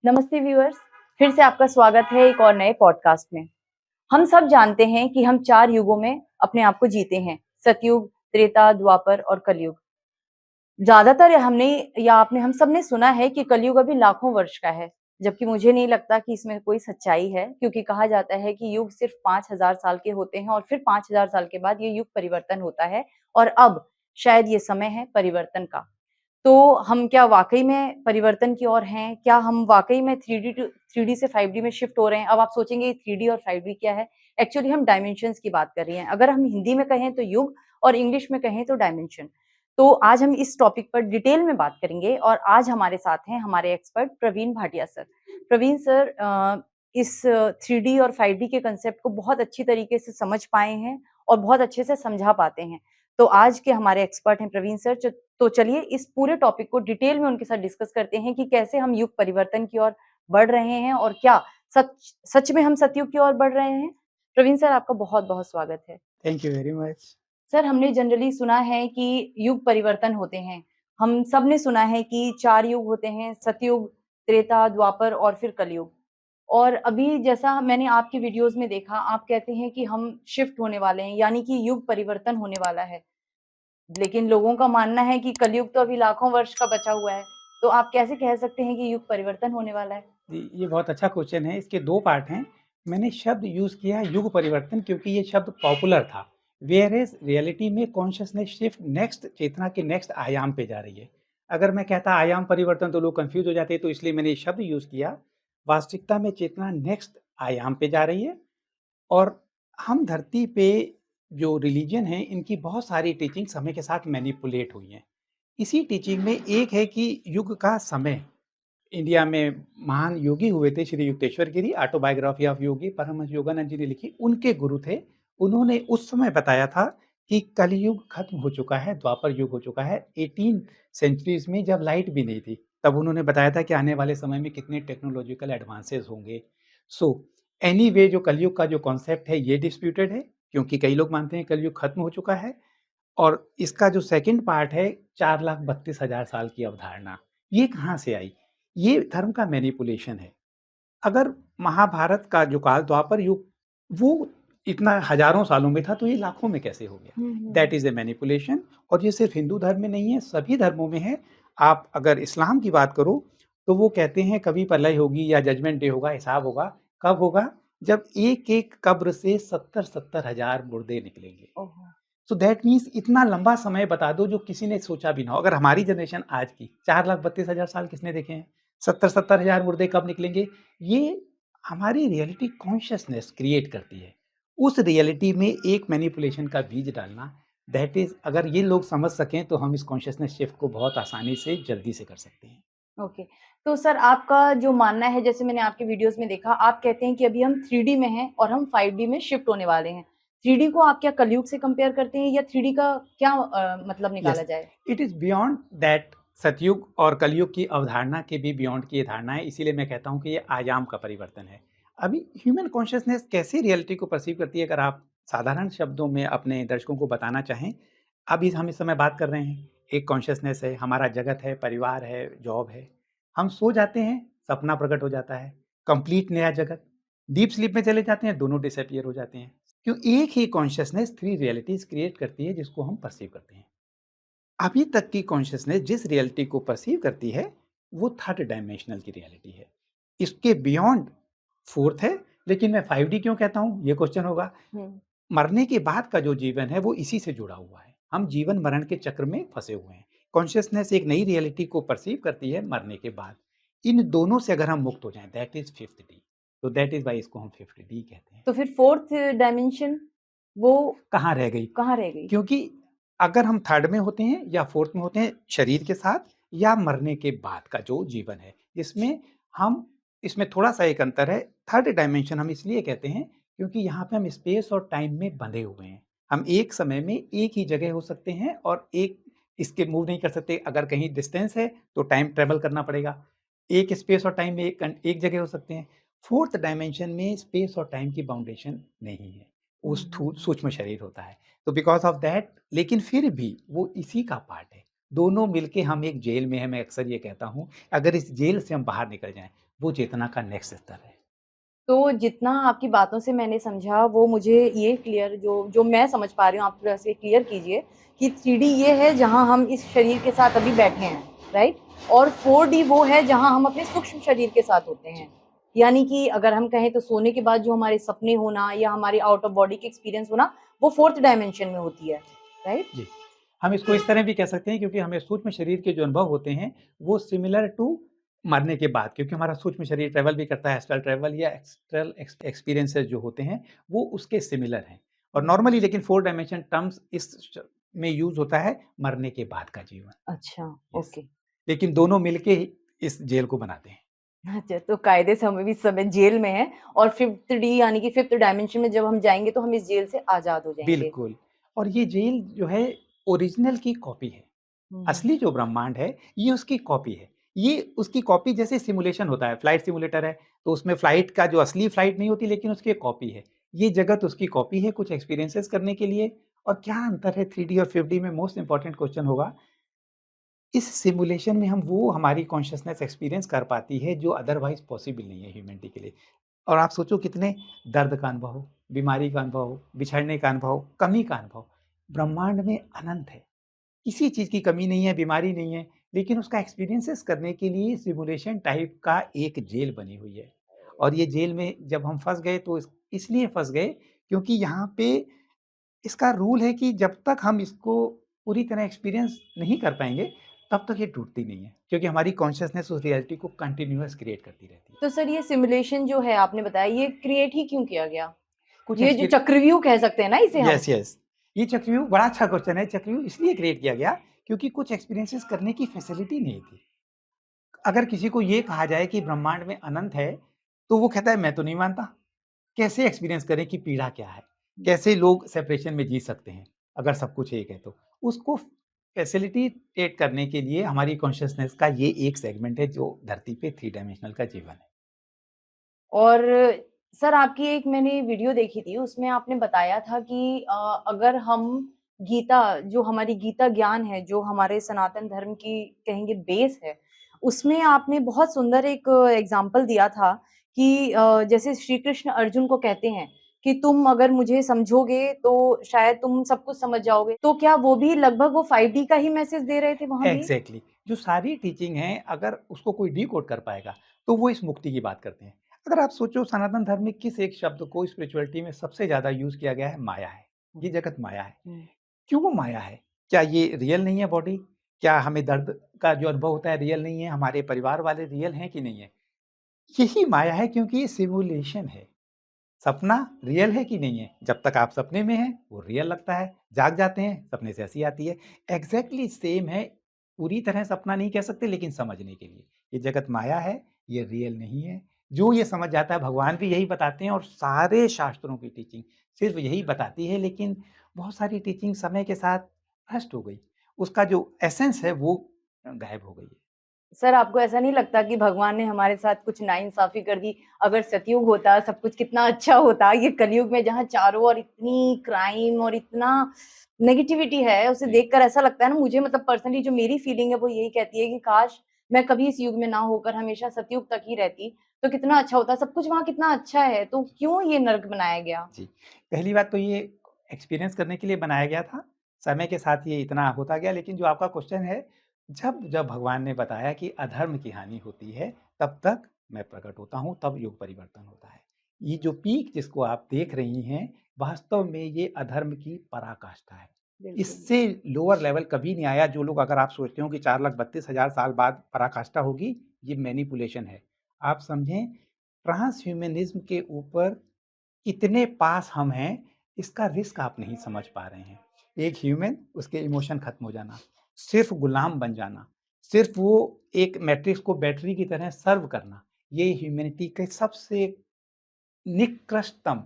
नमस्ते व्यूअर्स, फिर से आपका स्वागत है एक और नए पॉडकास्ट में। हम सब जानते हैं कि हम 4 युगों में अपने आप को जीते हैं, सतयुग, त्रेता, द्वापर और कलयुग। ज़्यादातर हमने या आपने हम सब ने सुना है कि कलयुग अभी लाखों वर्ष का है, जबकि मुझे नहीं लगता कि इसमें कोई सच्चाई है, क्योंकि कहा जाता है कि युग सिर्फ 5000 साल के होते हैं और फिर 5000 साल के बाद ये युग परिवर्तन होता है और अब शायद ये समय है परिवर्तन का। तो हम क्या वाक़ई में परिवर्तन की ओर हैं? क्या हम वाक़ई में 3D से 5D में शिफ्ट हो रहे हैं? अब आप सोचेंगे 3D और 5D क्या है? एक्चुअली हम डायमेंशंस की बात कर रहे हैं। अगर हम हिंदी में कहें तो युग और इंग्लिश में कहें तो डायमेंशन। तो आज हम इस टॉपिक पर डिटेल में बात करेंगे और आज हमारे साथ हैं हमारे expert Praveen Bhatia sir. Praveen sir इस 3D और 5D के कांसेप्ट को बहुत अच्छी तरीके से समझ पाए हैं और बहुत अच्छे से समझा पाते हैं। तो आज के हमारे एक्सपर्ट हैं प्रवीण सर। तो चलिए इस पूरे टॉपिक को डिटेल में उनके साथ डिस्कस करते हैं कि कैसे हम युग परिवर्तन की ओर बढ़ रहे हैं और क्या सच में हम सतयुग की ओर बढ़ रहे हैं। प्रवीण सर, आपका बहुत-बहुत स्वागत है। Thank you very much. Sir, हमने जनरली सुना है कि युग परिवर्तन होते हैं। हम सब ने सुना है कि 4 युग होते हैं, सतयुग, त्रेता, द्वापर और फिर कलयुग। और अभी जैसा मैंने आपकी वीडियोज़ में देखा, आप कहते हैं कि हम शिफ्ट होने वाले हैं, यानी कि युग परिवर्तन होने वाला है। लेकिन लोगों का मानना है कि कलयुग तो अभी लाखों वर्ष का बचा हुआ है। तो आप कैसे कह सकते हैं कि युग परिवर्तन होने वाला है? जी, ये बहुत अच्छा क्वेश्चन है। इसके 2 पार्ट हैं। मैंने शब्द यूज़ किया है युग परिवर्तन क्योंकि ये शब्द पॉपुलर था। व्हेयरएज़ रियलिटी में कॉन्शसनेस शिफ्ट नेक्स्ट चेतना के नेक्स्ट आयाम पे जा रही है। अगर मैं कहता आयाम परिवर्तन तो लोग कन्फ्यूज़ हो जाते, तो इसलिए मैंने ये शब्द यूज़ किया। वास्तविकता में चेतना नेक्स्ट आयाम पे जा रही है और हम धरती पे जो रिलीजन है, इनकी बहुत सारी टीचिंग समय के साथ मैनिपुलेट हुई हैं। इसी टीचिंग में एक है कि युग का समय। इंडिया में महान योगी हुए थे श्री युक्तेश्वर गिरी, ऑटोबायोग्राफी ऑफ योगी परमहंस योगानंद जी ने लिखी, उनके गुरु थे। उन्होंने उस समय बताया था कि कलयुग खत्म हो चुका है, द्वापर युग हो चुका है। 18 सेंचुरीज़ में जब लाइट भी नहीं थी, तब उन्होंने बताया था कि आने वाले समय में कितने टेक्नोलॉजिकल एडवांसेस होंगे। सो एनीवे जो कलयुग का जो कॉन्सेप्ट है ये डिस्प्यूटेड है, क्योंकि कई लोग मानते हैं कलयुग खत्म हो चुका है। और इसका जो सेकंड पार्ट है 4,32,000 साल की अवधारणा, ये कहाँ से आई? ये धर्म का मैनिपुलेशन है। अगर महाभारत का जो काल द्वापर युग वो इतना हज़ारों सालों में था, तो ये लाखों में कैसे हो गया? Hmm, hmm, that hmm. Is a manipulation. और ये सिर्फ़ हिंदू धर्म में नहीं है, सभी धर्मों में है। आप अगर इस्लाम की बात करो, तो वो कहते हैं कभी प्रलय होगी या जजमेंट डे होगा, हिसाब होगा। कब होगा? जब एक-एक कब्र से 70-70 हज़ार मुर्दे निकलेंगे। ओहो! सो दैट मीन्स इतना लंबा समय बता दो जो किसी ने सोचा भी ना हो। अगर हमारी जनरेशन आज की 4,32,000 साल किसने देखे हैं? 70-70 हज़ार मुर्दे कब निकलेंगे? ये हमारी रियलिटी कॉन्शसनेस क्रिएट करती है। उस रियलिटी में एक मैनिपुलेशन का बीज डालना, दैट इज़ अगर ये लोग समझ सकें तो हम इस कॉन्शसनेस शिफ्ट को बहुत आसानी से जल्दी से कर सकते हैं। ओके। तो सर, आपका जो मानना है, जैसे मैंने आपकी वीडियोज़ में देखा, आप कहते हैं कि अभी हम 3D में हैं और हम 5D में शिफ्ट होने वाले हैं। 3D को आप क्या कलयुग से कंपेयर करते हैं या 3D का क्या मतलब निकाला यस, जाए? It is beyond that. सतयुग और कलयुग की अवधारणा के भी बियॉन्ड की ये धारणा है, इसीलिए मैं कहता हूँ कि ये आयाम का परिवर्तन है। अभी ह्यूमन कॉन्शसनेस कैसे रियलिटी को परसीव करती है, अगर आप साधारण शब्दों में अपने दर्शकों को बताना चाहें, अभी हम इस समय बात कर रहे हैं, एक कॉन्शसनेस है, हमारा जगत है, परिवार है, जॉब है। हम सो जाते हैं, सपना प्रकट हो जाता है, कंप्लीट नया जगत। डीप स्लीप में चले जाते हैं, दोनों डिसअपीयर हो जाते हैं। क्यों? एक ही कॉन्शसनेस 3 रियलिटीज़ क्रिएट करती है जिसको हम परसीव करते हैं। अभी तक की कॉन्शसनेस जिस रियलिटी को परसीव करती है, वो थर्ड डायमेंशनल की रियलिटी है। इसके बियॉन्ड फोर्थ है, लेकिन मैं 5D क्यों कहता हूँ? ये क्वेश्चन होगा। हुँ। मरने के बाद का जो जीवन है, वो इसी से जुड़ा हुआ है। हम जीवन-मरण के चक्र में फँसे हुए हैं। कॉन्शसनेस एक नई रियलिटी को परसीव करती है मरने के बाद। इन दोनों से अगर हम मुक्त हो जाएँ, दैट इज़ 5th डी। तो दैट इज़ व्हाई इसको हम 5th डी कहते हैं। तो फिर 4th डायमेंशन वो कहाँ रह गई? कहाँ रह गई? क्योंकि अगर हम थर्ड में होते हैं या फोर्थ में होते हैं शरीर के साथ, या मरने के बाद का जो जीवन है, इसमें हम इसमें थोड़ा-सा एक अंतर है। थर्ड डायमेंशन हम इसलिए कहते हैं क्योंकि यहाँ पे हम स्पेस और टाइम में बंधे हुए हैं। हम एक समय में एक ही जगह हो सकते हैं और एक इसके मूव नहीं कर सकते। अगर कहीं डिस्टेंस है तो टाइम ट्रैवल करना पड़ेगा। एक स्पेस और टाइम में एक जगह हो सकते हैं। फोर्थ डायमेंशन में स्पेस और टाइम की बाउंडेशन नहीं है। वो हुँ, हुँ, हुँ। सूक्ष्म शरीर होता है। तो बिकॉज़ ऑफ दैट, लेकिन फिर भी वो इसी का पार्ट है। दोनों मिलके हम एक जेल में हैं, मैं अक्सर ये कहता हूँ, अगर इस जेल से हम बाहर निकल जाएँ, हुँ। वो चेतना का नेक्स्ट स्तर है। तो जितना आपकी बातों से मैंने समझा वो मुझे ये क्लियर जो मैं समझ पा रही हूँ, आप थोड़ा से क्लियर कीजिए कि 3D ये है जहाँ हम इस शरीर के साथ अभी बैठे हैं, राइट? और 4D वो है जहाँ हम अपने सूक्ष्म शरीर के साथ होते हैं। यानी कि अगर हम कहें तो सोने के बाद जो हमारे सपने होना या हमारे आउट ऑफ बॉडी के एक्सपीरियंस होना, वो 4th डायमेंशन में होती है, राइट? जी। हम इसको इस तरह भी कह सकते हैं क्योंकि हमें सूक्ष्म शरीर के जो अनुभव होते हैं, वो सिमिलर टू मरने के बाद क्योंकि हमारा सूक्ष्म शरीर ट्रैवल भी करता है, एस्ट्रल ट्रैवल या एक्स्ट्रल एक्सपीरियंसेस जो होते हैं, वो उसके सिमिलर हैं। और नॉर्मली लेकिन 4 डायमेंशन टर्म्स इस श में यूज़ होता है मरने के बाद का जीवन। अच्छा, यस। ओके। लेकिन दोनों मिलके ही इस जेल को बनाते हैं। अच्छा, तो कायदे से हम भी इस समय जेल में हैं और 5th डी यानी कि 5th डायमेंशन में जब हम जाएँगे तो हम इस जेल से आज़ाद हो जाएँगे। बिल्कुल। और ये जेल जो है ओरिजिनल की कॉपी है। हुँ, हुँ। असली जो ब्रह्मांड है, ये उसकी कॉपी है। ये उसकी कॉपी जैसे सिमुलेशन होता है, फ्लाइट सिमुलेटर है, तो उसमें फ्लाइट का जो असली फ्लाइट नहीं होती लेकिन उसकी एक कॉपी है। ये जगत उसकी कॉपी है कुछ एक्सपीरियंसेस करने के लिए और क्या अंतर है 3D और 5D में मोस्ट इम्पोर्टेंट क्वेश्चन होगा, इस सिमुलेशन में हम वो हमारी कॉन्शसनेस एक्सपीरियंस कर पाती है जो अदरवाइज़ पॉसिबल नहीं है ह्यूमैनिटी के लिए। और आप सोचो कितने दर्द का अनुभव हो, बीमारी का अनुभव हो, बिछड़ने का अनुभव, कमी का अनुभव, ब्रह्मांड में अनंत है। किसी चीज़ की कमी नहीं है, बीमारी नहीं है, लेकिन उसका एक्सपीरियंसेस करने के लिए सिमुलेशन टाइप का एक जेल बनी हुई है। और ये जेल में जब हम फँस गए तो इसलिए फँस गए क्योंकि यहाँ पे इसका रूल है कि जब तक हम इसको पूरी तरह एक्सपीरियंस नहीं कर पाएँगे, तब तक ये टूटती नहीं है। क्योंकि हमारी कॉन्शसनेस उस रियलिटी को कंटीन्यूअस क्रिएट करती रहती है। तो सर ये सिमुलेशन जो है आपने बताया ये क्रिएट ही क्यों किया गया? कुछ ये जो एक्सपीरि चक्रव्यूह कह सकते हैं ना इसे हम? Yes, yes. ये चक्रव्यूह बड़ा अच्छा क्वेश्चन है। चक्रव्यूह इसलिए क्रिएट किया गया क्योंकि कुछ एक्सपीरियंसेस करने की फैसिलिटी नहीं थी। अगर किसी को ये कहा जाए कि ब्रह्मांड में अनंत है, तो वो कहता है मैं तो नहीं मानता। कैसे एक्सपीरियंस करें कि पीड़ा क्या है? कैसे लोग सेपरेशन में जी सकते हैं, अगर सब कुछ एक है तो? उसको फैसिलिटेट करने के लिए हमारी कॉन्शसनेस का ये एक सेगमेंट है जो धरती पे 3 डायमेंशनल का जीवन है। और सर आपकी एक मैंने वीडियो देखी थी उसमें आपने बताया था कि अगर हम गीता जो हमारी गीता ज्ञान है, जो हमारे सनातन धर्म की कहेंगे बेस है, उसमें आपने बहुत सुंदर एक एग्ज़ाम्पल दिया था कि जैसे श्री कृष्ण अर्जुन को कहते हैं कि तुम अगर मुझे समझोगे तो शायद तुम सब कुछ समझ जाओगे। तो क्या वो भी लगभग वो 5D का ही मैसेज दे रहे थे वहाँ भी? एग्ज़ैक्टली जो सारी टीचिंग है अगर उसको कोई डिकोड कर पाएगा, तो वो इस मुक्ति की बात करते हैं। अगर आप सोचो सनातन धर्म में किस एक शब्द को स्पिरिचुअलिटी में सबसे ज़्यादा यूज़ किया गया है, माया है। हुँ, ये जगत माया है। हुँ। क्यों वो माया है? क्या ये रियल नहीं है बॉडी? क्या हमें दर्द का जो अनुभव होता है रियल नहीं है? हमारे परिवार वाले रियल हैं कि नहीं है? यही माया है क्योंकि ये सिमुलेशन है। सपना रियल है कि नहीं है? जब तक आप सपने में हैं, वो रियल लगता है। जाग जाते हैं, सपने से हँसी आती है। एग्ज़ैक्टली सेम है, पूरी तरह सपना नहीं कह सकते लेकिन समझने के लिए। ये जगत माया है, ये रियल नहीं है। जो ये समझ जाता है भगवान भी यही बताते हैं और सारे शास्त्रों की टीचिंग सिर्फ़ यही बताती है लेकिन बहुत सारी टीचिंग समय के साथ भ्रष्ट हो गई। उसका जो एसेंस है वो गायब हो गई है। सर, आपको ऐसा नहीं लगता कि भगवान ने हमारे साथ कुछ नाइंसाफ़ी कर दी? अगर सतयुग होता, सब कुछ कितना अच्छा होता। ये कलयुग में जहाँ चारों ओर इतनी क्राइम और इतना नेगेटिविटी है, उसे जी। देखकर ऐसा लगता है ना मुझे मतलब पर्सनली जो मेरी फीलिंग है वो यही कहती है कि काश मैं कभी इस युग में ना होकर हमेशा सतयुग तक ही रहती, तो कितना अच्छा होता। सब कुछ वहाँ कितना अच्छा है, तो क्यों ये नर्क बनाया गया? जी। पहली बात तो ये एक्सपीरियंस करने के लिए बनाया गया था। समय के साथ ये इतना होता गया लेकिन जो आपका क्वेश्चन है, जब जब भगवान ने बताया कि अधर्म की हानि होती है, तब तक मैं प्रकट होता हूँ, तब युग परिवर्तन होता है। ये जो पीक जिसको आप देख रही हैं, वास्तव में ये अधर्म की पराकाष्ठा है। बिल्कुल। इससे लोअर लेवल कभी नहीं आया जो लोग अगर आप सोचते हो कि 4,32,000 साल बाद पराकाष्ठा होगी, ये मैनिपुलेशन है। आप समझें ट्रांसह्यूमनिज़्म के ऊपर कितने पास हम हैं, इसका रिस्क आप नहीं समझ पा रहे हैं। एक ह्यूमन, उसके इमोशन खत्म हो जाना, सिर्फ़ गुलाम बन जाना, सिर्फ़ वो एक मैट्रिक्स को बैटरी की तरह सर्व करना, ये ह्यूमैनिटी के सबसे निकृष्टतम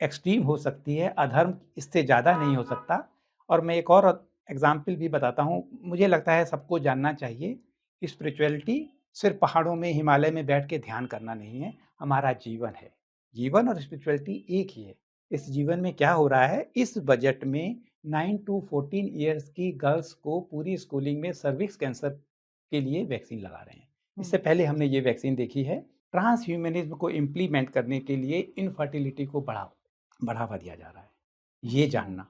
एक्सट्रीम हो सकती है, अधर्म इससे ज़्यादा नहीं हो सकता। और मैं एक और एग्ज़ाम्पल भी बताता हूँ, मुझे लगता है सबको जानना चाहिए, स्पिरिचुअलिटी सिर्फ़ पहाड़ों में, हिमालय में बैठ के ध्यान करना नहीं है, हमारा जीवन है। जीवन और स्पिरिचुअलिटी एक ही है। इस जीवन में क्या हो रहा है, इस बजट में 9 टू 14 इयर्स की गर्ल्स को पूरी स्कूलिंग में सर्विक्स कैंसर के लिए वैक्सीन लगा रहे हैं। हुँ, इससे पहले हमने ये वैक्सीन देखी है, ट्रांसह्यूमनिज्म को इम्प्लीमेंट करने के लिए इनफर्टिलिटी को बढ़ावा दिया जा रहा है, ये अच्छा। जानना।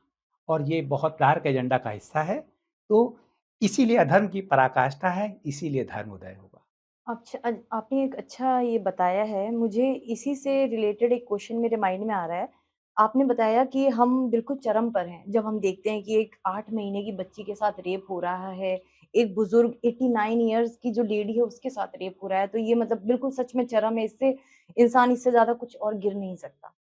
और ये बहुत डार्क एजेंडा का हिस्सा है, तो इसीलिए अधर्म की पराकाष्ठा है, इसीलिए धर्म उदय होगा। अच्छा, आपने एक अच्छा ये बताया है, मुझे इसी से रिलेटेड एक क्वेश्चन मेरे माइंड में आ रहा है। आपने बताया कि हम बिल्कुल चरम पर हैं, जब हम देखते हैं कि एक 8 महीने की बच्ची के साथ रेप हो रहा है, एक बुज़ुर्ग 89 इयर्स की जो लेडी है उसके साथ रेप हो रहा है, तो ये मतलब बिल्कुल सच में चरम है, इससे इंसान इससे ज़्यादा कुछ और गिर नहीं सकता।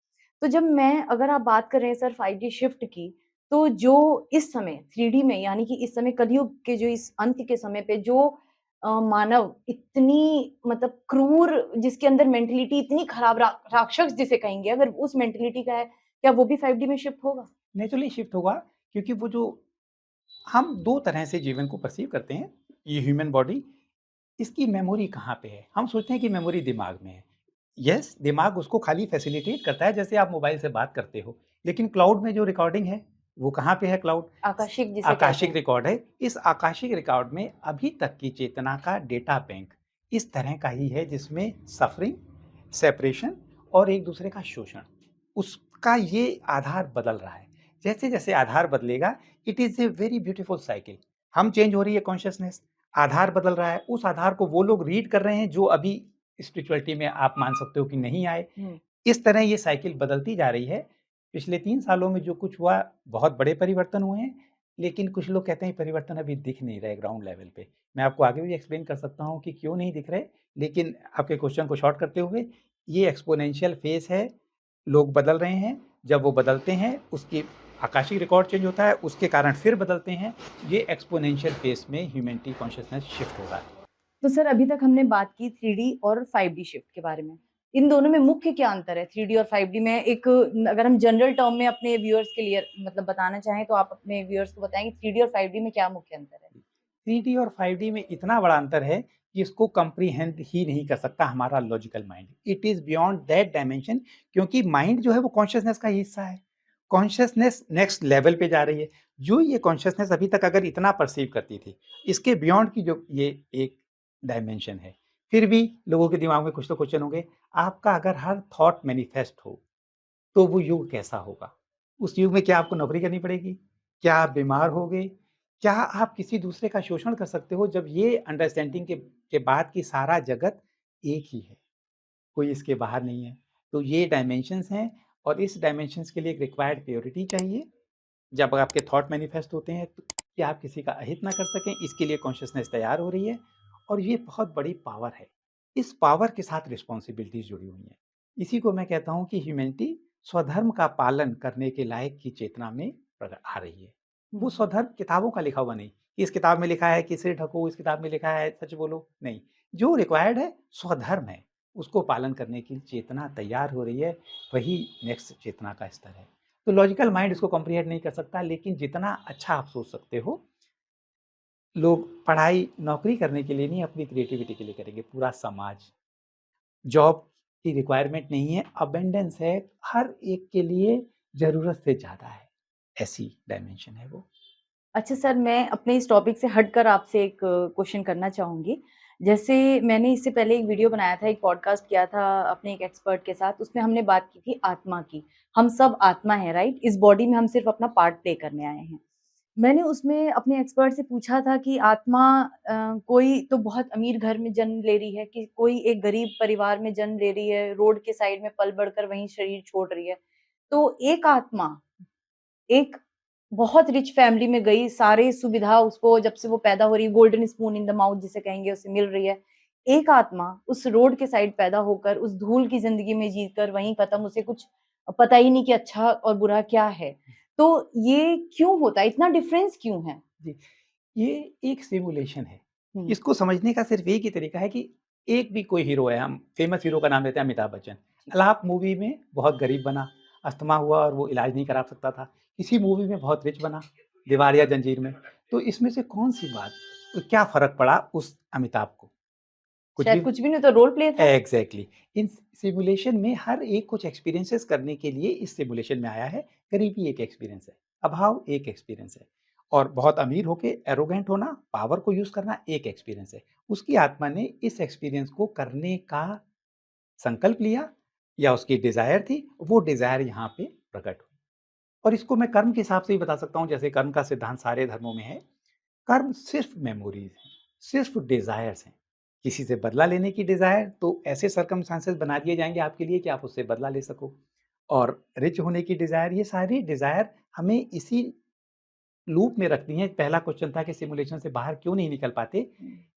तो जब मैं अगर आप बात कर रहे हैं सर 5G शिफ्ट की, तो जो इस समय 3D में यानी कि इस समय कलयुग के जो इस अंत के समय पे जो मानव इतनी मतलब क्रूर जिसके अंदर मेंटालिटी इतनी खराब राक्षस जिसे कहेंगे अगर उस मेंटालिटी का है, क्या वो भी 5D में शिफ्ट होगा? नेचुरली शिफ्ट होगा, क्योंकि वो जो हम 2 तरह से जीवन को परसीव करते हैं, ये ह्यूमन बॉडी, इसकी मेमोरी कहाँ पे है? हम सोचते हैं कि मेमोरी दिमाग में है। यस, दिमाग उसको खाली फैसिलिटेट करता है, जैसे आप मोबाइल से बात करते हो, लेकिन क्लाउड में जो रिकॉर्डिंग है, वो कहाँ पे है क्लाउड? आकाशिक जिसे कहते आकाशिक हैं। रिकॉर्ड है। इस आकाशिक रिकॉर्ड में अभी तक की चेतना का डेटा बैंक इस तरह का ही है, जिसमें सफरिंग, सेपरेशन और एक दूसरे का शोषण, उसका ये आधार बदल रहा है। जैसे-जैसे आधार बदलेगा, it is a very beautiful cycle. हम चेंज हो रही है कॉन्शसनेस, आधार बदल रहा है, उस आधार को वो लोग रीड कर रहे हैं जो अभी स्पिरिचुअलिटी में आप मान सकते हो कि नहीं आए। हुँ, इस तरह ये साइकिल बदलती जा रही है। पिछले 3 सालों में जो कुछ हुआ, बहुत बड़े परिवर्तन हुए हैं, लेकिन कुछ लोग कहते हैं परिवर्तन अभी दिख नहीं रहे ग्राउंड लेवल पे। मैं आपको आगे भी एक्सप्लेन कर सकता हूँ कि क्यों नहीं दिख रहे, लेकिन आपके क्वेश्चन को शॉर्ट करते हुए, ये एक्सपोनेंशियल फेज़ है, लोग बदल रहे हैं। जब वो बदलते हैं, उसकी आकाशीय रिकॉर्ड चेंज होता है, उसके कारण फिर बदलते हैं। ये एक्सपोनेंशियल फेज़ में ह्यूमैनिटी कॉन्शसनेस शिफ्ट हो रहा है। तो सर अभी तक हमने बात की 3D और 5D शिफ्ट के बारे में। इन दोनों में मुख्य क्या अंतर है 3D और 5D में? एक अगर हम जनरल टर्म में अपने व्यूअर्स के लिए मतलब बताना चाहें तो आप अपने व्यूअर्स को बताएँ कि 3D और 5D में क्या मुख्य अंतर है? 3D और 5D में इतना बड़ा अंतर है कि इसको कंप्रीहेंड ही नहीं कर सकता हमारा logical mind. It is beyond that dimension, क्योंकि माइंड जो है वो कॉन्शसनेस का ही हिस्सा है। कॉन्शसनेस नेक्स्ट लेवल पे जा रही है। जो ये कॉन्शसनेस अभी तक अगर इतना परसीव करती थी, इसके बियॉन्ड की जो ये एक डायमेंशन है। फिर भी लोगों के दिमाग में कुछ तो क्वेश्चन होंगे, आपका अगर हर थॉट मैनिफेस्ट हो, तो वो युग कैसा होगा? उस युग में क्या आपको नौकरी करनी पड़ेगी? क्या आप बीमार होगे? क्या आप किसी दूसरे का शोषण कर सकते हो, जब ये अंडरस्टैंडिंग के बाद कि सारा जगत एक ही है, कोई इसके बाहर नहीं है। तो ये डायमेंशंस हैं, और इस डायमेंशंस के लिए एक रिक्वायर्ड प्योरिटी चाहिए। जब आपके थॉट मैनिफेस्ट होते हैं, तो कि आप किसी का अहित ना कर सकें, इसके लिए कॉन्शसनेस तैयार हो रही है, और ये बहुत बड़ी पावर है। इस पावर के साथ रिस्पॉन्सिबिलिटीज़ जुड़ी हुई हैं। इसी को मैं कहता हूँ कि ह्यूमैनिटी स्वधर्म का पालन करने के लायक की चेतना में आ रही है। वो हुँ। स्वधर्म किताबों का लिखा हुआ नहीं, कि इस किताब में लिखा है कि सिर ढको, इस किताब में लिखा है सच बोलो, नहीं। जो रिक्वायर्ड है स्वधर्म है, उसको पालन करने की चेतना तैयार हो रही है, वही नेक्स्ट चेतना का स्तर है। तो लॉजिकल माइंड इसको कॉम्प्रिहेंड नहीं कर सकता, लेकिन जितना अच्छा आप सोच सकते हो, लोग पढ़ाई नौकरी करने के लिए नहीं, अपनी क्रिएटिविटी के लिए करेंगे, पूरा समाज। जॉब की रिक्वायरमेंट नहीं है, अबंडेंस है, हर एक के लिए ज़रूरत से ज़्यादा है, ऐसी डायमेंशन है वो। अच्छा सर, मैं अपने इस टॉपिक से हटकर आपसे एक क्वेश्चन करना चाहूँगी। जैसे मैंने इससे पहले एक वीडियो बनाया था, एक पॉडकास्ट किया था अपने एक एक्सपर्ट के साथ, उसमें हमने बात की थी आत्मा की। हम सब आत्मा हैं, राइट? इस बॉडी में हम सिर्फ़ अपना पार्ट प्ले करने आए हैं। मैंने उसमें अपने एक्सपर्ट से पूछा था कि आत्मा कोई तो बहुत अमीर घर में जन्म ले रही है, कि कोई एक गरीब परिवार में जन्म ले रही है, रोड के साइड में पल-बढ़कर वहीं शरीर छोड़ रही है। तो एक आत्मा एक बहुत रिच फैमिली में गई, सारे सुविधा उसको जब से वो पैदा हो रही है, golden spoon in the mouth जिसे कहेंगे उसे मिल रही है। एक आत्मा उस रोड के साइड पैदा होकर, उस धूल की ज़िंदगी में जीकर वहीं खत्म, उसे कुछ पता ही नहीं कि अच्छा और बुरा क्या है। तो ये क्यों होता है? इतना डिफरेंस क्यों है? जी, ये एक सिमुलेशन है। हुँ, इसको समझने का सिर्फ़ एक ही तरीका है कि एक भी कोई हीरो है, हम फ़ेमस हीरो का नाम लेते हैं अमिताभ बच्चन। जी। अलाप मूवी में बहुत गरीब बना, अस्थमा हुआ और वो इलाज नहीं करा सकता था। इसी मूवी में बहुत रिच बना, दीवार या जंजीर में। तो इसमें से कौन-सी बात, क्या फ़र्क पड़ा उस अमिताभ को? कुछ शायद भी। कुछ भी नहीं तो रोल प्ले था। एग्ज़ैक्टली। इन सिमुलेशन में हर एक कुछ एक्सपीरियंसेस करने के लिए इस सिमुलेशन में आया है। गरीबी एक एक्सपीरियंस है, अभाव एक एक्सपीरियंस है, और बहुत अमीर होके एरोगेंट होना, पावर को यूज़ करना एक एक्सपीरियंस है। उसकी आत्मा ने इस एक्सपीरियंस को करने का संकल्प लिया या उसकी डिज़ायर थी, वो डिज़ायर यहाँ पे प्रकट हुई। और इसको मैं कर्म के हिसाब से ही बता सकता हूँ, जैसे कर्म का सिद्धांत सारे धर्मों में है। कर्म सिर्फ़ मेमोरीज़ हैं, सिर्फ़ डिज़ायर्स हैं। किसी से बदला लेने की डिज़ायर तो ऐसे सर्कमस्टेंसेस बना दिए जाएँगे आपके लिए कि आप उससे बदला ले सको। और रिच होने की डिज़ायर, ये सारी डिज़ायर हमें इसी लूप में रखती हैं। पहला क्वेश्चन था कि सिमुलेशन से बाहर क्यों नहीं निकल पाते?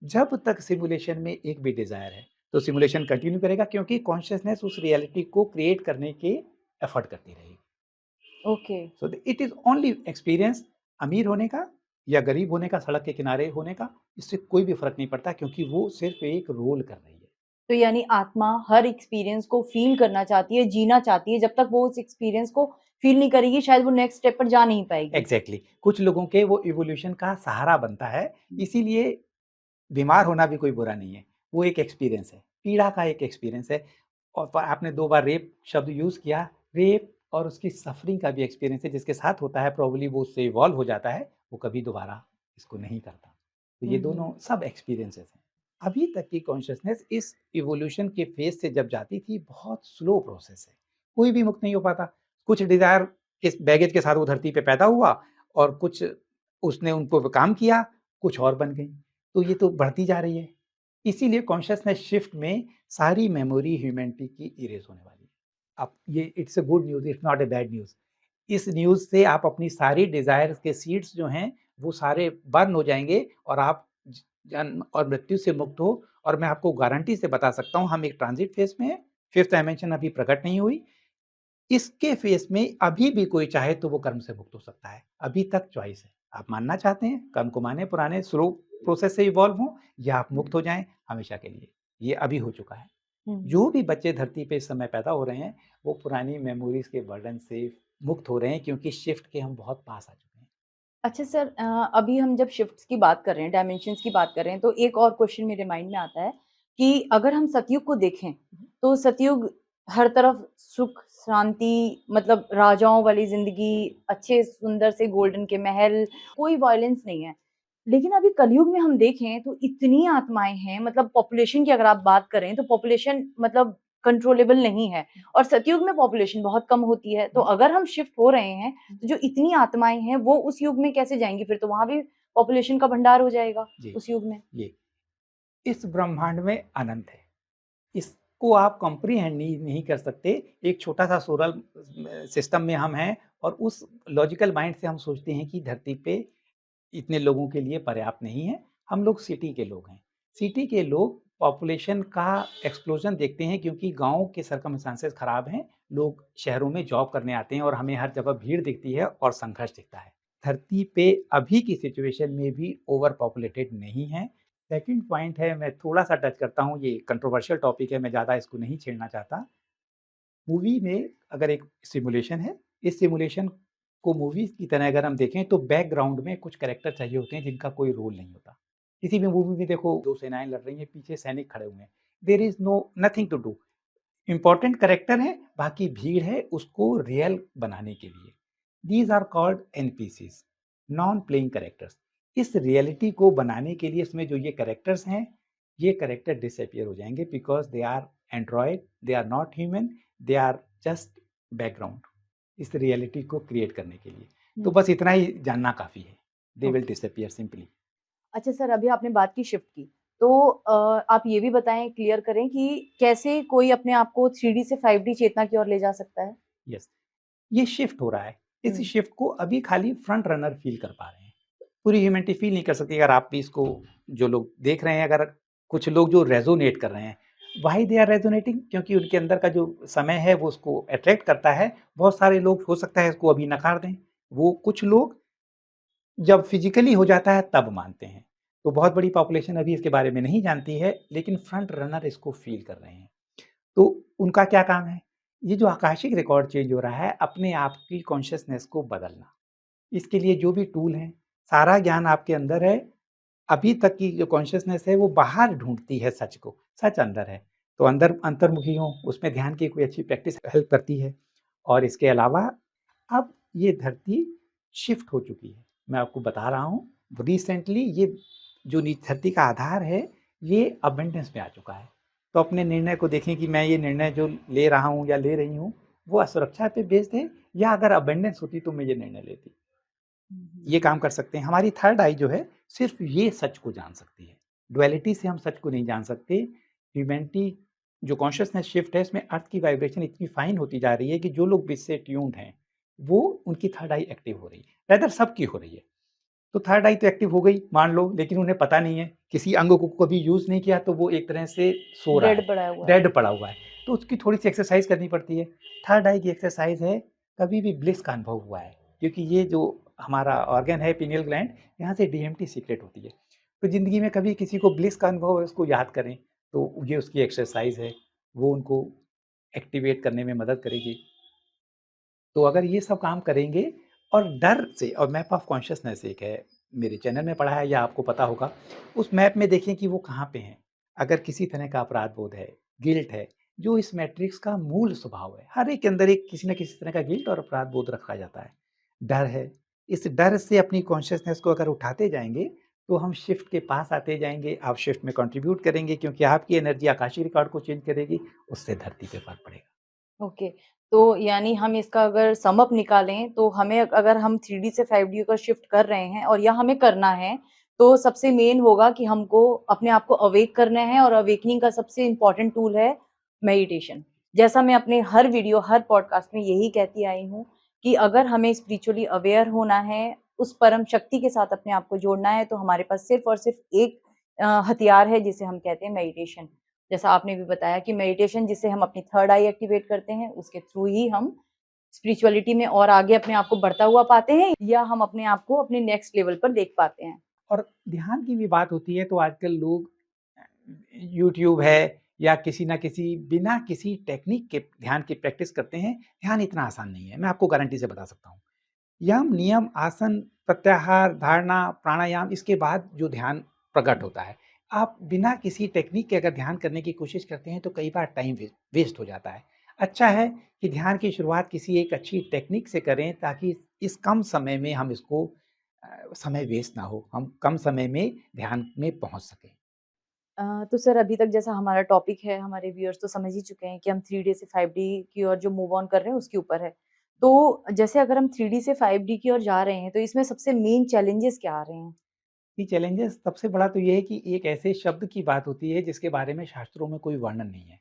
जब तक सिमुलेशन में एक भी डिज़ायर है, तो सिमुलेशन कंटिन्यू करेगा, क्योंकि कॉन्शियसनेस उस रियलिटी को क्रिएट करने के एफर्ट करती रहेगी। Okay. So it is only experience. अमीर होने का या गरीब होने का, सड़क के किनारे होने का, इससे कोई भी फ़र्क नहीं पड़ता, क्योंकि वो सिर्फ़ एक रोल कर रही है। तो यानी आत्मा हर एक्सपीरियंस को फ़ील करना चाहती है, जीना चाहती है, जब तक वो उस एक्सपीरियंस को फ़ील नहीं करेगी, शायद वो नेक्स्ट स्टेप पर जा नहीं पाएगी। एग्ज़ैक्टली, कुछ लोगों के वो इवोल्यूशन का सहारा बनता है, इसीलिए बीमार होना भी कोई बुरा नहीं है, वो एक एक्सपीरियंस है, पीड़ा का एक एक्सपीरियंस है। और आपने 2 बार रेप शब्द यूज़ किया, रेप और उसकी सफ़रिंग का भी एक्सपीरियंस है, जिसके साथ होता है प्रोबब्ली वो उससे इवॉल्व हो जाता है, वो कभी दोबारा इसको नहीं करता। तो ये हुँ, दोनों हुँ। सब एक्सपीरियंसेस हैं। अभी तक की कॉन्शियसनेस इस इवोल्यूशन के फेज़ से जब जाती थी, बहुत स्लो प्रोसेस है, कोई भी मुक्त नहीं हो पाता। कुछ डिज़ायर के बैगेज के साथ वो धरती पे पैदा हुआ और कुछ उसने उनको काम किया, कुछ और बन गई। तो ये तो बढ़ती जा रही है। इसीलिए कॉन्शियसनेस शिफ्ट में सारी मेमोरी ह्यूमैनिटी की इरेज़ होने वाली है। अब ये it's a good news, it's not a bad news. इस न्यूज़ से आप अपनी सारी डिज़ायर्स के सीड्स जो हैं, वो सारे बर्न हो जाएँगे और आप ज जन्म और मृत्यु से मुक्त हो। और मैं आपको गारंटी से बता सकता हूँ, हम एक ट्रांज़िट फ़ेज़ में हैं, 5th डायमेंशन अभी प्रकट नहीं हुई। इसके फ़ेज़ में अभी भी कोई चाहे तो वो कर्म से मुक्त हो सकता है। अभी तक चॉइस है। आप मानना चाहते हैं, कर्म को मानें, पुराने स्लो प्रोसेस से इवॉल्व हों, या आप मुक्त हो जाएँ हमेशा के लिए। ये अभी हो चुका है। हुँ। जो भी बच्चे धरती पे इस समय पैदा हो रहे हैं, वो पुरानी मेमोरीज़ के बर्डन से मुक्त हो रहे हैं, क्योंकि शिफ्ट के हम बहुत पास आ चुके हैं। अच्छा सर, अभी हम जब शिफ्ट्स की बात कर रहे हैं, डायमेंशंस की बात कर रहे हैं, तो एक और क्वेश्चन मेरे माइंड में आता है कि अगर हम सतयुग को देखें, तो सतयुग हर तरफ सुख, शांति, मतलब राजाओं वाली ज़िंदगी, अच्छे सुंदर से गोल्डन के महल, कोई वॉयलेंस नहीं है। लेकिन अभी कलयुग में हम देखें तो इतनी आत्माएँ हैं, मतलब पॉपुलेशन की अगर आप बात करें, तो पॉपुलेशन मतलब कंट्रोलेबल नहीं है और सतयुग में पॉपुलेशन बहुत कम होती है। तो अगर हम शिफ्ट हो रहे हैं, तो जो इतनी आत्माएँ हैं, वो उस युग में कैसे जाएँगी? फिर तो वहाँ भी पॉपुलेशन का भंडार हो जाएगा, जी, उस युग में। ये इस ब्रह्मांड में अनंत है। इसको आप कॉम्प्रिहेंड नहीं कर सकते। एक छोटा-सा सोलर सिस्टम में हम हैं, और उस लॉजिकल माइंड से हम सोचते हैं कि धरती पे इतने लोगों के लिए पर्याप्त नहीं है। हम लोग सिटी के लोग हैं। सिटी के लोग पॉपुलेशन का एक्सप्लोजन देखते हैं, क्योंकि गाँव के सर्कमस्टेंसेस खराब हैं। लोग शहरों में जॉब करने आते हैं और हमें हर जगह भीड़ दिखती है और संघर्ष दिखता है। धरती पे अभी की सिचुएशन में भी ओवर पॉपुलेटेड नहीं है। सेकंड पॉइंट है, मैं थोड़ा-सा टच करता हूँ, ये कंट्रोवर्शियल टॉपिक है, मैं ज़्यादा इसको नहीं छेड़ना चाहता। मूवी में अगर एक सिमुलेशन है, इस सिमुलेशन को मूवीज़ की तरह अगर हम देखें, तो बैकग्राउंड में कुछ कैरेक्टर चाहिए होते हैं जिनका कोई रोल नहीं होता। किसी भी मूवी में देखो, 2 सेनाएँ लड़ रही हैं, पीछे सैनिक खड़े हुए हैं। There is no nothing to do. Important character है, बाकी भीड़ है उसको रियल बनाने के लिए। These are called NPCs, non playing characters. इस रियलिटी को बनाने के लिए इसमें जो ये कैरेक्टर्स हैं, ये कैरेक्टर डिसअपीयर हो जाएँगे, because they are android, they are not human, they are just background, इस रियलिटी को क्रिएट करने के लिए। तो हुँ, बस इतना ही जानना काफ़ी है। They will okay. Disappear simply. अच्छा सर, अभी आपने बात की शिफ्ट की, तो आप ये भी बताएँ, क्लियर करें कि कैसे कोई अपने आप को 3D से 5D चेतना की ओर ले जा सकता है? यस, ये शिफ्ट हो रहा है। इस हुँ, शिफ्ट को अभी खाली फ्रंट रनर फ़ील कर पा रहे हैं। पूरी ह्यूमैनिटी फ़ील नहीं कर सकती। अगर आप भी इसको, जो लोग देख रहे हैं, अगर कुछ लोग जो रेज़ोनेट कर रहे हैं, व्हाई दे आर रेज़ोनेटिंग? क्योंकि उनके अंदर का जो समय है वो उसको अट्रैक्ट करता है। बहुत सारे लोग हो सकता है इसको अभी नकार दें। वो कुछ लोग जब फिज़िकली हो जाता है तब मानते हैं। तो बहुत बड़ी पॉपुलेशन अभी इसके बारे में नहीं जानती है, लेकिन फ्रंट रनर इसको फ़ील कर रहे हैं। तो उनका क्या काम है? ये जो आकाशिक रिकॉर्ड चेंज हो रहा है, अपने आप की कॉन्शियसनेस को बदलना। इसके लिए जो भी टूल हैं, सारा ज्ञान आपके अंदर है। अभी तक की जो कॉन्शियसनेस है वो बाहर ढूँढती है सच को, सच अंदर है। तो अंदर अंतर्मुखी हों, उसमें ध्यान की कोई अच्छी प्रैक्टिस हेल्प करती है। और इसके अलावा अब ये धरती शिफ्ट हो चुकी है। मैं आपको बता रहा हूँ, रिसेंटली ये जो नी धरती का आधार है, ये अबंडेंस में आ चुका है। तो अपने निर्णय को देखें कि मैं ये निर्णय जो ले रहा हूँ या ले रही हूँ, वो असुरक्षा पे बेस्ड है या अगर अबंडेंस होती तो मैं ये निर्णय लेती। ये काम कर सकते हैं। हमारी थर्ड आई जो है, सिर्फ़ ये सच को जान सकती है। डुअलिटी से हम सच को नहीं जान सकते। ह्यूमैनिटी जो कॉन्शियसनेस शिफ्ट है, इसमें अर्थ की वाइब्रेशन इतनी फाइन होती जा रही है कि जो लोग इससे ट्यून्ड हैं, वो उनकी थर्ड आई एक्टिव हो रही है। रादर सबकी हो रही है। तो थर्ड आई तो एक्टिव हो गई मान लो, लेकिन उन्हें पता नहीं है, किसी अंग को कभी यूज़ नहीं किया तो वो एक तरह से सो रहा है, डेड पड़ा हुआ है। डेड पड़ा हुआ है। तो उसकी थोड़ी-सी एक्सरसाइज़ करनी पड़ती है। थर्ड आई की एक्सरसाइज़ है, कभी भी ब्लिस का अनुभव हुआ है, क्योंकि ये जो हमारा ऑर्गन है पिनियल ग्लैंड, यहाँ से डीएमटी सीक्रेट होती है। तो ज़िंदगी में कभी किसी को ब्लिस का अनुभव है उसको याद करें, तो ये उसकी एक्सरसाइज़ है, वो उनको एक्टिवेट करने में मदद करेगी। तो अगर ये सब काम करेंगे और डर से, और मैप ऑफ कॉन्शियसनेस एक है, मेरे चैनल में पढ़ा है या आपको पता होगा, उस मैप में देखें कि वो कहाँ पे हैं। अगर किसी तरह का अपराध बोध है, गिल्ट है, जो इस मैट्रिक्स का मूल स्वभाव है, हर एक के अंदर एक किसी न किसी तरह का गिल्ट और अपराध बोध रखा जाता है। डर है, इस डर से अपनी कॉन्शियसनेस को अगर उठाते जाएँगे, तो हम शिफ्ट के पास आते जाएँगे, आप शिफ्ट में कंट्रीब्यूट करेंगे क्योंकि आपकी एनर्जी आकाशीय रिकॉर्ड को चेंज करेगी, उससे धरती पे फ़र्क पड़ेगा। ओके, तो यानी हम इसका अगर सम अप निकालें तो हमें अगर हम 3D से 5D का शिफ्ट कर रहे हैं और या हमें करना है, तो सबसे मेन होगा कि हमको अपने आप को अवेक करना है और अवेकनिंग का सबसे इम्पोर्टेंट टूल है मेडिटेशन। जैसा मैं अपने हर वीडियो, हर पॉडकास्ट में यही कहती आई हूँ कि अगर हमें स्पिरिचुअली अवेयर होना है, उस परम शक्ति के साथ अपने आप को जोड़ना है, तो हमारे पास सिर्फ़ और सिर्फ़ एक हथियार है जिसे हम कहते हैं मेडिटेशन। जैसा आपने भी बताया कि मेडिटेशन जिससे हम अपनी थर्ड आई एक्टिवेट करते हैं, उसके थ्रू ही हम स्पिरिचुअलिटी में और आगे अपने आप को बढ़ता हुआ पाते हैं या हम अपने आप को अपने नेक्स्ट लेवल पर देख पाते हैं। और ध्यान की भी बात होती है तो आजकल लोग यूट्यूब है या किसी ना किसी बिना किसी टेक्निक के ध्यान की प्रैक्टिस करते हैं। ध्यान इतना आसान नहीं है, मैं आपको गारंटी से बता सकता हूँ। यम, नियम, आसन, प्रत्याहार, धारणा, प्राणायाम, इसके बाद जो ध्यान प्रकट होता है। आप बिना किसी टेक्निक के अगर ध्यान करने की कोशिश करते हैं तो कई बार टाइम वेस्ट हो जाता है। अच्छा है कि ध्यान की शुरुआत किसी एक अच्छी टेक्निक से करें ताकि इस कम समय में हम इसको समय वेस्ट ना हो, हम कम समय में ध्यान में पहुँच सकें। तो सर अभी तक जैसा हमारा टॉपिक है, हमारे व्यूअर्स तो समझ ही चुके हैं कि हम 3D से 5D की ओर जो मूव ऑन कर रहे हैं उसके ऊपर है। तो जैसे अगर हम 3D से 5D की ओर जा रहे हैं, तो इसमें सबसे मेन चैलेंजेस क्या आ रहे हैं? ये चैलेंजेस सबसे बड़ा तो ये है कि एक ऐसे शब्द की बात होती है जिसके बारे में शास्त्रों में कोई वर्णन नहीं है।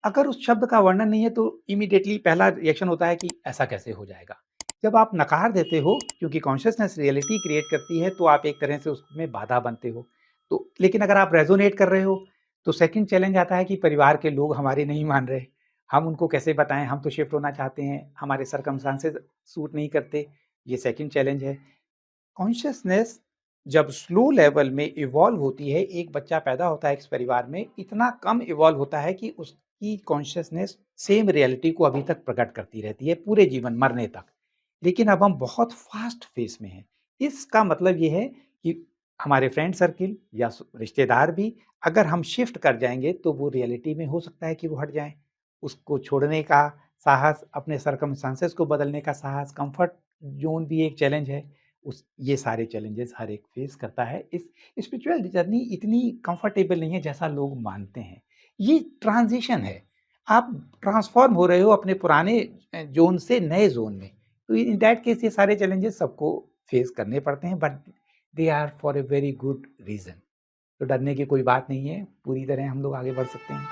अगर उस शब्द का वर्णन नहीं है तो इमीडिएटली पहला रिएक्शन होता है कि ऐसा कैसे हो जाएगा? जब आप नकार देते हो, क्योंकि कॉन्शसनेस रियलिटी क्रिएट करती है तो आप एक तरह से उसमें बाधा बनते हो। तो लेकिन अगर आप रेज़ोनेट कर रहे हो, तो सेकंड चैलेंज आता है कि परिवार के लोग हमारे नहीं मान रहे। हम उनको कैसे बताएँ, हम तो शिफ्ट होना चाहते हैं, हमारे सर्कमस्टेंसेस सूट नहीं करते। ये सेकंड चैलेंज है। कॉन्शियसनेस जब स्लो लेवल में इवॉल्व होती है, एक बच्चा पैदा होता है इस परिवार में, इतना कम इवॉल्व होता है कि उसकी कॉन्शियसनेस सेम रियलिटी को अभी तक प्रकट करती रहती है पूरे जीवन मरने तक। लेकिन अब हम बहुत फास्ट फेस में हैं। इसका मतलब ये है कि हमारे फ्रेंड सर्किल या रिश्तेदार भी अगर हम शिफ्ट कर जाएंगे तो वो रियलिटी में हो सकता है कि वो हट जाएं। उसको छोड़ने का साहस, अपने सर्कमस्टांसेस को बदलने का साहस, कंफर्ट जोन भी एक चैलेंज है। उस ये सारे चैलेंजेस हर एक फेस करता है। इस स्पिरिचुअल जर्नी इतनी कंफर्टेबल नहीं है जैसा लोग मानते हैं। ये ट्रांजिशन है। आप ट्रांसफॉर्म हो रहे हो अपने पुराने ज़ोन से नए ज़ोन में। तो इन दैट केस ये सारे चैलेंजेस सबको फेस करने पड़ते हैं, but they are for a very good reason. तो डरने की कोई बात नहीं है, पूरी तरह हम लोग आगे बढ़ सकते हैं।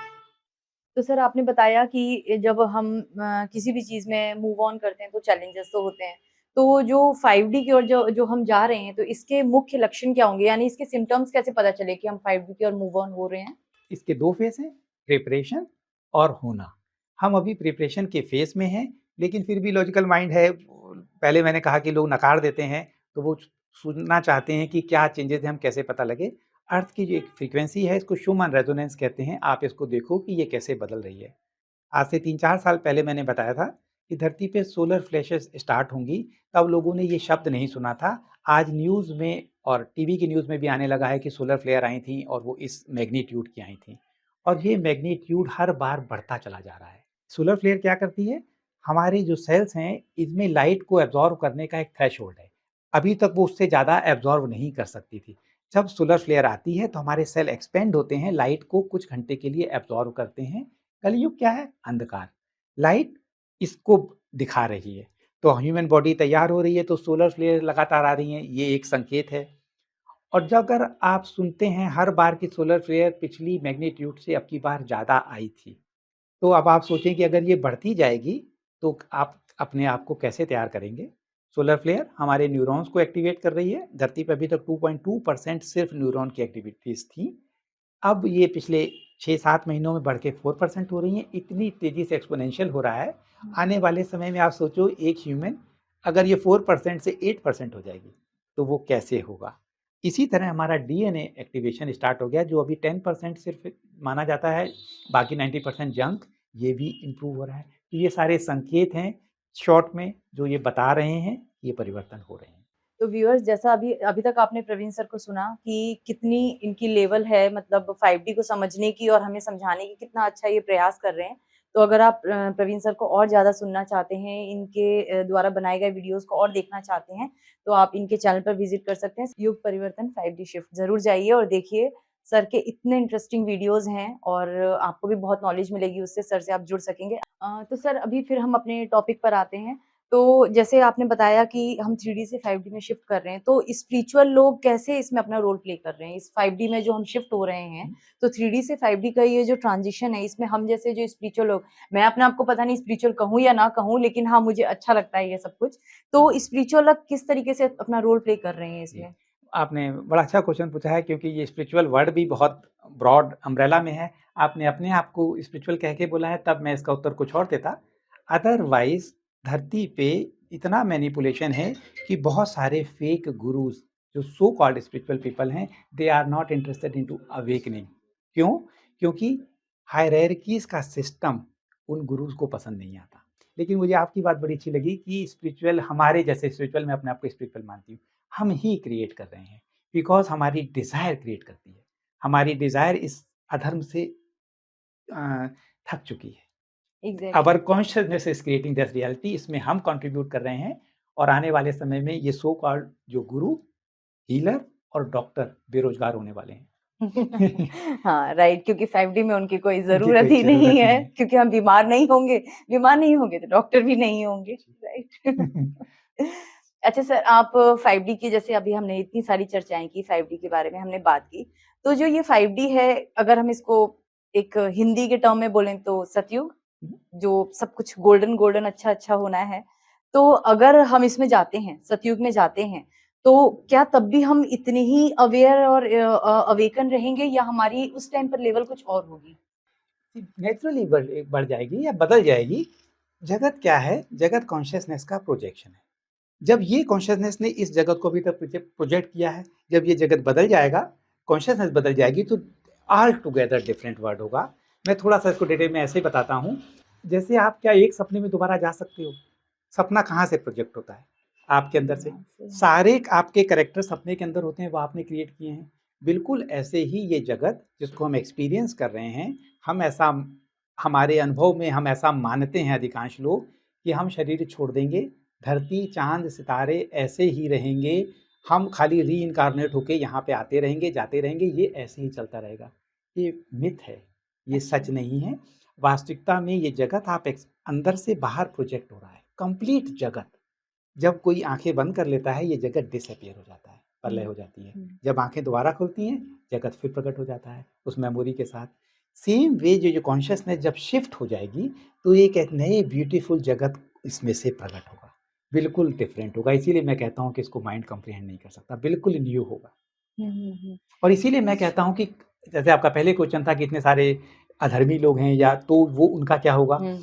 तो सर आपने बताया कि जब हम किसी भी चीज़ में मूव ऑन करते हैं तो चैलेंजेस तो होते हैं। तो जो 5D की ओर जो जो हम जा रहे हैं तो इसके मुख्य लक्षण क्या होंगे? यानी इसके सिम्पटम्स कैसे पता चले कि हम 5D की ओर मूव ऑन हो रहे हैं? इसके 2 फेज़ हैं, प्रिपरेशन और होना। हम अभी प्रिपरेशन के फेज़ में हैं, लेकिन फिर भी लॉजिकल माइंड है। पहले मैंने कहा कि लोग नकार देते हैं, तो वो सुनना चाहते हैं कि क्या चेंजेज़ हैं, हम कैसे पता लगे? अर्थ की जो एक फ्रीक्वेंसी है, इसको शूमन रेजोनेंस कहते हैं। आप इसको देखो कि ये कैसे बदल रही है। आज से 3-4 साल पहले मैंने बताया था कि धरती पे सोलर फ्लैशेस स्टार्ट होंगी, तब लोगों ने ये शब्द नहीं सुना था। आज न्यूज़ में और टीवी की न्यूज़ में भी आने लगा है कि सोलर फ्लेयर आई थी और वो इस मैग्नीट्यूड की आई थी। और ये मैग्नीट्यूड हर बार बढ़ता चला जा रहा है। सोलर फ्लेयर क्या करती है? हमारे जो सेल्स हैं, इसमें लाइट को एब्ज़ॉर्ब करने का एक थ्रेशोल्ड है। अभी तक वो उससे ज़्यादा एब्ज़ॉर्ब नहीं कर सकती थी। जब सोलर फ्लेयर आती है तो हमारे सेल एक्सपेंड होते हैं, लाइट को कुछ घंटे के लिए एब्जॉर्ब करते हैं। कलयुग क्या है? अंधकार। लाइट इसको दिखा रही है, तो ह्यूमन बॉडी तैयार हो रही है, तो सोलर फ्लेयर लगातार आ रही हैं, ये एक संकेत है। और जब अगर आप सुनते हैं हर बार की सोलर फ्लेयर पिछली मैग्नीट्यूड से अब की बार ज़्यादा आई थी, तो अब आप सोचें कि अगर ये बढ़ती जाएगी, तो आप अपने आप को कैसे तैयार करेंगे? सोलर फ्लेयर हमारे न्यूरॉन्स को एक्टिवेट कर रही है। धरती पे अभी तक 2.2% सिर्फ न्यूरॉन की एक्टिविटीज़ थी। अब ये पिछले 6-7 महीनों में बढ़ के 4% हो रही हैं। इतनी तेज़ी से एक्स्पोनेंशियल हो रहा है। आने वाले समय में आप सोचो एक ह्यूमन अगर ये 4% से 8% हो जाएगी, तो वो कैसे होगा? इसी तरह हमारा डीएनए एक्टिवेशन स्टार्ट हो गया, जो अभी 10% सिर्फ माना जाता है, बाकी 90% जंक, ये भी इम्प्रूव हो रहा है। तो ये सारे संकेत हैं शॉर्ट में जो ये बता रहे हैं कि ये परिवर्तन हो रहे हैं। तो व्यूअर्स, जैसा अभी अभी तक आपने प्रवीण सर को सुना कि कितनी इनकी लेवल है, मतलब 5D को समझने की और हमें समझाने की कितना अच्छा ये प्रयास कर रहे हैं। तो अगर आप प्रवीण सर को और ज़्यादा सुनना चाहते हैं, इनके द्वारा बनाए गए वीडियोज़ को और देखना चाहते हैं, तो आप इनके चैनल पर विज़िट कर सकते हैं। युग परिवर्तन 5D शिफ्ट ज़रूर जाइए और देखिए, सर के इतने इंटरेस्टिंग वीडियोज़ हैं और आपको भी बहुत नॉलेज मिलेगी उससे, सर से आप जुड़ सकेंगे। तो सर अभी फिर हम अपने टॉपिक पर आते हैं। तो जैसे आपने बताया कि हम 3D से 5D में शिफ्ट कर रहे हैं, तो स्पिरिचुअल लोग कैसे इसमें अपना रोल प्ले कर रहे हैं? इस 5D में जो हम शिफ्ट हो रहे हैं, तो 3D से 5D का ये जो ट्रांज़िशन है, इसमें हम जैसे जो स्पिरिचुअल लोग, मैं अपने आप को पता नहीं स्पिरिचुअल कहूँ या ना कहूँ, लेकिन हाँ, मुझे अच्छा लगता है ये सब कुछ। तो स्पिरिचुअल लोग किस तरीके से अपना रोल प्ले कर रहे हैं जी, इसमें? आपने बड़ा अच्छा क्वेश्चन पूछा है क्योंकि ये स्पिरिचुअल वर्ड भी बहुत ब्रॉड अम्ब्रेला में है। आपने अपने आप को स्पिरिचुअल कह के बोला है, तब मैं इसका उत्तर कुछ और देता। अदरवाइज़ धरती पे इतना मैनिपुलेशन है कि बहुत सारे फेक गुरुज़ जो सो कॉल्ड स्पिरिचुअल पीपल हैं, they are not interested into awakening. क्यों? क्योंकि हायरार्कीज़ का सिस्टम उन गुरुज़ को पसंद नहीं आता। लेकिन मुझे आपकी बात बड़ी अच्छी लगी कि स्पिरिचुअल हमारे जैसे स्पिरिचुअल, मैं अपने आप को स्पिरिचुअल मानती हूँ। हम ही क्रिएट कर रहे हैं, बिकॉज़ हमारी डिज़ायर क्रिएट करती है। हमारी डिज़ायर इस अधर्म से अ, थक चुकी है। Exactly. Our consciousness is creating this reality, इसमें हम कंट्रीब्यूट कर रहे हैं और आने वाले समय में ये सो कॉल्ड जो गुरु, हीलर और डॉक्टर बेरोज़गार होने वाले हैं। हाँ, राइट, क्योंकि 5D में उनकी कोई उनकी ज़रूरत कोई ही नहीं ज़रूरत है, नहीं है। क्योंकि हम बीमार नहीं होंगे तो डॉक्टर भी नहीं होंगे, राइट? अच्छा सर, आप 5D की, जैसे अभी हमने इतनी सारी चर्चाएँ की 5D के बारे में हमने बात की, तो जो ये 5D है, अगर हम इसको एक हिंदी के टर्म में बोलें तो सतयुग, जो सब कुछ गोल्डन गोल्डन अच्छा-अच्छा होना है। तो अगर हम इसमें जाते हैं, सतयुग में जाते हैं, तो क्या तब भी हम इतने ही अवेयर और अवेकन रहेंगे या हमारी उस टाइम पर लेवल कुछ और होगी? नेचुरली बढ़ जाएगी या बदल जाएगी। जगत क्या है? जगत कॉन्शसनेस का प्रोजेक्शन है। जब ये कॉन्शसनेस ने इस जगत को अभी तक प्रोजेक्ट किया है, जब ये जगत बदल जाएगा, कॉन्शसनेस बदल जाएगी, तो ऑल टुगेदर डिफरेंट वर्ल्ड होगा। मैं थोड़ा-सा इसको डिटेल में ऐसे ही बताता हूँ। जैसे आप क्या एक सपने में दोबारा जा सकते हो? सपना कहाँ से प्रोजेक्ट होता है? आपके अंदर से। हाँ, सही है। सारे आपके कैरेक्टर सपने के अंदर होते हैं, वो आपने क्रिएट किए हैं। बिल्कुल ऐसे ही ये जगत जिसको हम एक्सपीरियंस कर रहे हैं, हम ऐसा हमारे अनुभव में हम ऐसा मानते हैं अधिकांश लोग कि हम शरीर छोड़ देंगे, धरती, चाँद, सितारे ऐसे ही रहेंगे, हम खाली रीइन्कार्नेट होके यहाँ पे आते रहेंगे, जाते रहेंगे, ये ऐसे ही चलता रहेगा। ये मिथ है, ये अच्छा। सच नहीं है। वास्तविकता में ये जगत आप अंदर से बाहर प्रोजेक्ट हो रहा है, कंप्लीट जगत। जब कोई आँखें बंद कर लेता है, ये जगत डिसअपीयर हो जाता है, प्रलय हुँ, हो जाती है। हुँ। जब आँखें दोबारा खुलती हैं, जगत फिर प्रकट हो जाता है, उस मेमोरी के साथ। सेम वे जो कॉन्शसनेस जब शिफ्ट हो जाएगी, तो एक नए ब्यूटीफुल जगत इसमें से प्रकट होगा। बिल्कुल डिफरेंट होगा, इसीलिए मैं कहता हूँ कि इसको माइंड कम्प्रिहेंड नहीं कर सकता, बिल्कुल न्यू होगा। हुँ, हुँ, हुँ। और इसीलिए मैं कहता हूँ कि जैसे आपका पहले क्वेश्चन था कि इतने सारे अधर्मी लोग हैं या तो वो उनका क्या होगा? हुँ,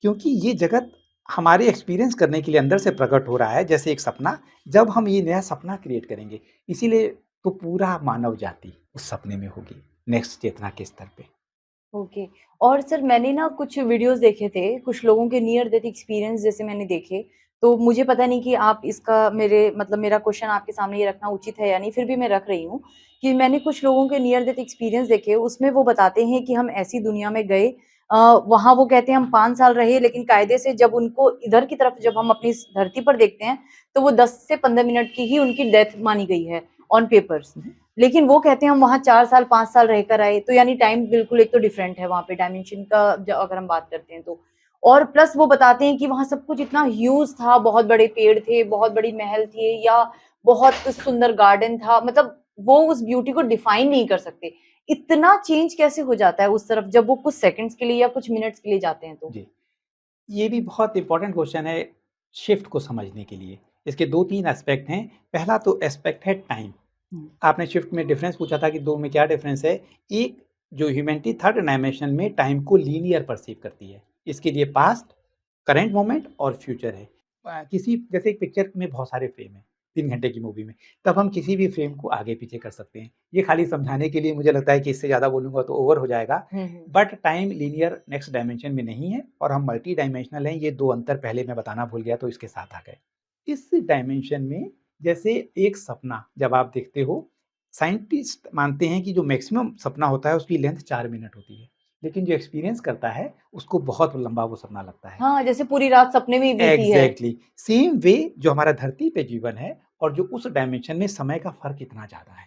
क्योंकि ये जगत हमारे एक्सपीरियंस करने के लिए अंदर से प्रकट हो रहा है, जैसे एक सपना। जब हम ये नया सपना क्रिएट करेंगे, इसीलिए तो पूरा मानव जाति उस सपने में होगी, नेक्स्ट चेतना के स्तर पे। ओके। और सर, मैंने ना कुछ वीडियोज़ देखे थे, कुछ लोगों के नियर डेथ एक्सपीरियंस जैसे मैंने देखे, तो मुझे पता नहीं कि आप इसका मेरे मतलब मेरा क्वेश्चन आपके सामने ये रखना उचित है या नहीं, फिर भी मैं रख रही हूँ, कि मैंने कुछ लोगों के नियर डेथ एक्सपीरियंस देखे, उसमें वो बताते हैं कि हम ऐसी दुनिया में गए, वहाँ वो कहते हैं हम 5 साल रहे, लेकिन कायदे से जब उनको इधर की तरफ जब हम अपनी इस धरती पर देखते हैं, तो वो 10 से 15 मिनट की ही उनकी डेथ मानी गई है। ऑन पेपर्स, लेकिन वो कहते हैं हम वहाँ 4 साल 5 साल रहकर आए, तो यानी टाइम बिल्कुल एक तो डिफरेंट है वहाँ पे डायमेंशन का अगर हम बात करते हैं तो। और प्लस वो बताते हैं कि वहाँ सब कुछ इतना ह्यूज था, बहुत बड़े पेड़ थे, बहुत बड़ी महल थे, या बहुत सुंदर गार्डन था, मतलब वो उस ब्यूटी को डिफाइन नहीं कर सकते। इतना चेंज कैसे हो जाता है उस तरफ जब वो कुछ सेकंड्स के लिए या कुछ मिनट्स के लिए जाते हैं तो? जी, ये भी बहुत इंपॉर्टेंट क्वेश्चन है शिफ्ट को समझने के लिए। इसके 2-3 एस्पेक्ट हैं। पहला तो एस्पेक्ट है टाइम। आपने शिफ्ट में डिफरेंस पूछा था कि 2 में क्या डिफरेंस है? एक जो ह्यूमैनिटी थर्ड डायमेंशन में टाइम को लीनियर परसीव करती है। इसके लिए पास्ट, करंट मोमेंट और फ्यूचर है। किसी जैसे एक पिक्चर में बहुत सारे फ्रेम हैं, 3 घंटे की मूवी में, तब हम किसी भी फ्रेम को आगे-पीछे कर सकते हैं। ये खाली समझाने के लिए मुझे लगता है कि इससे ज़्यादा बोलूँगा तो ओवर हो जाएगा। But time linear next dimension में नहीं है और हम मल्टी डायमेंशनल हैं, ये 2 अंतर पहले मैं बताना भूल गया तो इसके साथ आ गए। इस डायमेंशन में जैसे एक सपना जब आप देखते हो, साइंटिस्ट मानते हैं कि जो मैक्सिमम सपना होता है उसकी लेंथ 4 मिनट होती है, लेकिन जो एक्सपीरियंस करता है उसको बहुत लंबा वो सपना लगता है। हाँ, जैसे पूरी रात सपने में ही बीती है। एग्ज़ैक्टली सेम वे जो हमारा धरती पे जीवन है और जो उस डायमेंशन में समय का फ़र्क इतना ज़्यादा है।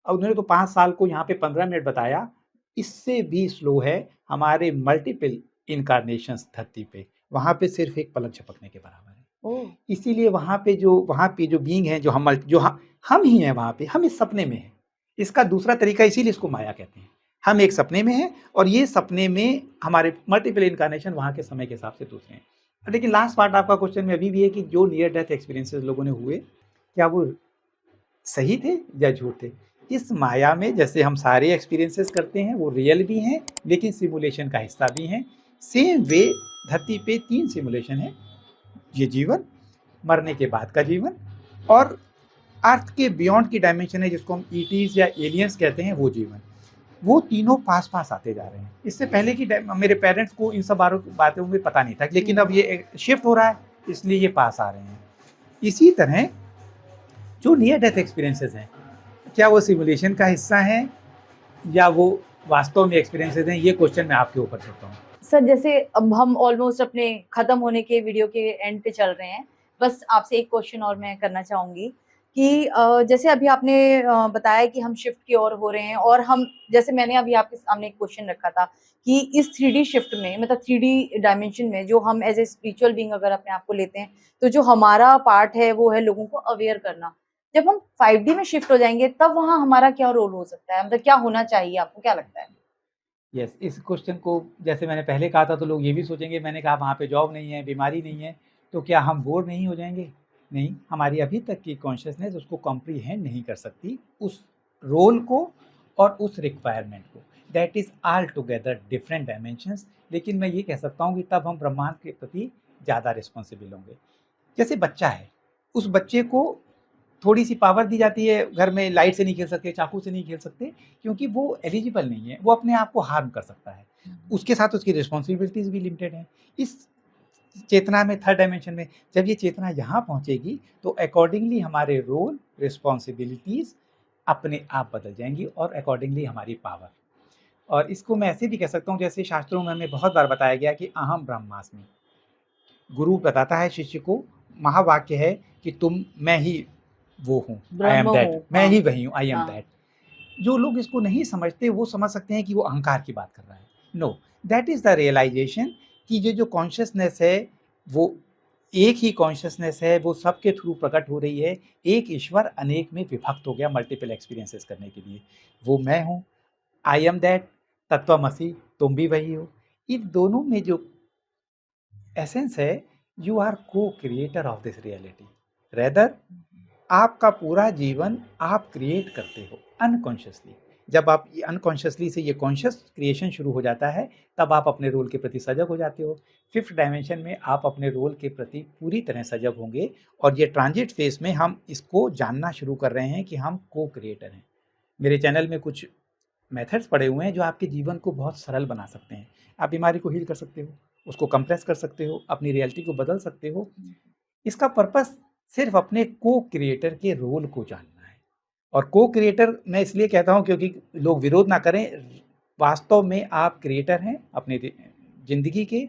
अब उन्होंने तो 5 साल को यहाँ पे 15 मिनट बताया, इससे भी स्लो है हमारे मल्टीपल इन्कार्नेशंस धरती पे, वहाँ पे सिर्फ़ एक पलक झपकने के बराबर है। ओह! इसीलिए वहाँ पे जो बीइंग है, जो हम ही हैं वहाँ पे, हम इस सपने में हैं। इसका दूसरा तरीका इसीलिए इसको माया कहते हैं। हम एक सपने में हैं और ये सपने में हमारे मल्टीपल इन्कार्नेशन वहाँ के समय के हिसाब से दूसरे हैं। लेकिन लास्ट पार्ट आपका क्वेश्चन में अभी भी है कि जो नियर डेथ एक्सपीरियंसेस लोगों ने हुए, क्या वो सही थे या झूठ थे? इस माया में जैसे हम सारे एक्सपीरियंसेस करते हैं, वो रियल भी हैं, लेकिन सिमुलेशन का हिस्सा भी हैं। सेम वे धरती पे 3 सिमुलेशन हैं, ये जीवन, मरने के बाद का जीवन और अर्थ के बियॉन्ड की डायमेंशन है जिसको हम ईटीज़ या एलियंस कहते हैं वो जीवन। वो तीनों पास-पास आते जा रहे हैं। इससे पहले की मेरे पेरेंट्स को इन सब बातों में पता नहीं था, लेकिन अब ये शिफ्ट हो रहा है, इसलिए ये पास आ रहे हैं। इसी तरह जो नियर डेथ एक्सपीरियंसेस हैं, क्या वो सिमुलेशन का हिस्सा हैं या वो वास्तव में एक्सपीरियंसेस हैं? ये क्वेश्चन मैं आपके ऊपर छोड़ता हूँ। सर, जैसे अब हम ऑलमोस्ट अपने खत्म होने के वीडियो के एंड पे चल रहे हैं। बस आपसे एक क्वेश्चन और मैं करना चाहूँगी कि जैसे अभी आपने बताया कि हम शिफ्ट की ओर हो रहे हैं, और हम, जैसे मैंने अभी आपके सामने एक क्वेश्चन रखा था कि इस 3D शिफ्ट में, मतलब 3D डायमेंशन में, जो हम एज़ ए स्पिरिचुअल बीइंग अगर अपने आप को लेते हैं, तो जो हमारा पार्ट है वो है लोगों को अवेयर करना। जब हम 5D में शिफ्ट हो जाएँगे तब वहाँ हमारा क्या रोल हो सकता है? मतलब क्या होना चाहिए, आपको क्या लगता है? यस, इस क्वेश्चन को जैसे मैंने पहले कहा था तो लोग ये भी सोचेंगे मैंने कहा वहाँ पे जॉब नहीं है, बीमारी नहीं है, तो क्या हम बोर नहीं हो जाएँगे? नहीं, हमारी अभी तक की कॉन्शसनेस उसको कॉम्प्रिहेंड नहीं कर सकती, उस रोल को और उस रिक्वायरमेंट को। That is all together different dimensions, लेकिन मैं ये कह सकता हूँ कि तब हम ब्रह्मांड के प्रति ज़्यादा रिस्पॉन्सिबल होंगे। जैसे बच्चा है, उस बच्चे को थोड़ी-सी पावर दी जाती है, घर में लाइट से नहीं खेल सकते, चाकू से नहीं खेल सकते, क्योंकि वो एलिजिबल नहीं है, वो अपने आप को हार्म कर सकता है। उसके साथ उसकी रिस्पॉन्सिबिलिटीज़ भी लिमिटेड हैं। इस चेतना में थर्ड डायमेंशन में जब ये चेतना यहाँ पहुँचेगी, तो अकॉर्डिंगली हमारे रोल, रिस्पॉन्सिबिलिटीज़ अपने आप बदल जाएँगी और अकॉर्डिंगली हमारी पावर। और इसको मैं ऐसे भी कह सकता हूँ जैसे शास्त्रों में हमें बहुत बार बताया गया कि अहम ब्रह्मास्मि। गुरु बताता है शिष्य को, महावाक्य है कि मैं ही वो हूँ, आई एम ब्रह्म दैट, हूँ, मैं हाँ, ही वही हूँ, आई एम हाँ। दैट। जो लोग इसको नहीं समझते वो समझ सकते हैं कि वो अहंकार की बात कर रहा है। No, that is the realization कि ये जो कॉन्शसनेस है वो एक ही कॉन्शसनेस है, वो सबके थ्रू प्रकट हो रही है। एक ईश्वर अनेक में विभक्त हो गया मल्टीपल एक्सपीरियंसेस करने के लिए। वो मैं हूँ, आई एम दैट, तत्वमसि, तुम भी वही हो। इन दोनों में जो एसेंस है, you are co-creator of this reality. Rather आपका पूरा जीवन आप क्रिएट करते हो अनकॉन्शियसली। जब आप ये अनकॉन्शियसली से ये कॉन्शियस क्रिएशन शुरू हो जाता है, तब आप अपने रोल के प्रति सजग हो जाते हो। फिफ्थ डायमेंशन में आप अपने रोल के प्रति पूरी तरह सजग होंगे और ये ट्रांजिट फेज में हम इसको जानना शुरू कर रहे हैं कि हम को क्रिएटर हैं। मेरे चैनल में कुछ मेथड्स पड़े हुए हैं जो आपके जीवन को बहुत सरल बना सकते हैं। आप बीमारी को हील कर सकते हो, उसको कंप्रेस कर सकते हो, अपनी रियलिटी को बदल सकते हो। इसका पर्पस सिर्फ अपने को क्रिएटर के रोल को जानना है। और को क्रिएटर मैं इसलिए कहता हूँ क्योंकि लोग विरोध ना करें, वास्तव में आप क्रिएटर हैं अपनी ज़िंदगी के,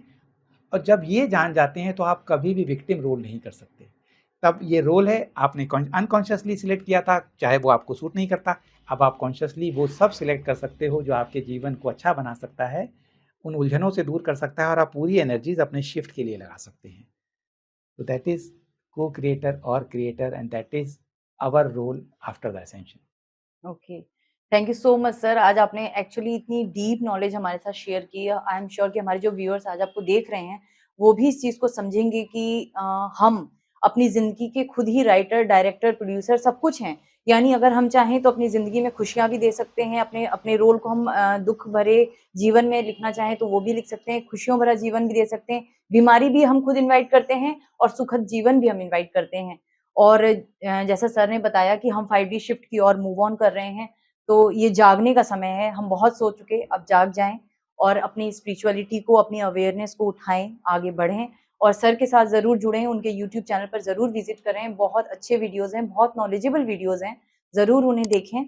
और जब ये जान जाते हैं तो आप कभी भी विक्टिम रोल नहीं कर सकते। तब ये रोल है, आपने अनकॉन्शियसली सिलेक्ट किया था, चाहे वो आपको सूट नहीं करता, अब आप कॉन्शियसली वो सब सिलेक्ट कर सकते हो जो आपके जीवन को अच्छा बना सकता है, उन उलझनों से दूर कर सकता है और आप पूरी एनर्जीज अपने शिफ्ट के लिए लगा सकते हैं। तो दैट इज co-creator और creator and that is our role after the ascension. Okay, thank you so much sir. आज आपने एक्चुअली इतनी डीप नॉलेज हमारे साथ शेयर की। आई एम श्योर कि हमारे जो व्यूअर्स आज आपको देख रहे हैं, वो भी इस चीज़ को समझेंगे कि हम अपनी ज़िंदगी के खुद ही राइटर, डायरेक्टर, प्रोड्यूसर सब कुछ हैं। यानी अगर हम चाहें तो अपनी ज़िंदगी में खुशियाँ भी दे सकते हैं, अपने अपने रोल को हम दुःख भरे जीवन में लिखना चाहें तो वो भी लिख सकते हैं, खुशियों भरा जीवन भी दे सकते हैं, बीमारी भी हम खुद इन्वाइट करते हैं और सुखद जीवन भी हम इन्वाइट करते हैं। और जैसा सर ने बताया कि हम 5D शिफ्ट की ओर मूव ऑन कर रहे हैं, तो ये जागने का समय है। हम बहुत सो चुके, अब जाग जाएँ और अपनी स्पिरिचुअलिटी को, अपनी अवेयरनेस को उठाएँ, आगे बढ़ें और सर के साथ ज़रूर जुड़ें, उनके यूट्यूब चैनल पर ज़रूर विज़िट करें। बहुत अच्छे वीडियोज़ हैं, बहुत नॉलेजेबल वीडियोज़ हैं, ज़रूर उन्हें देखें।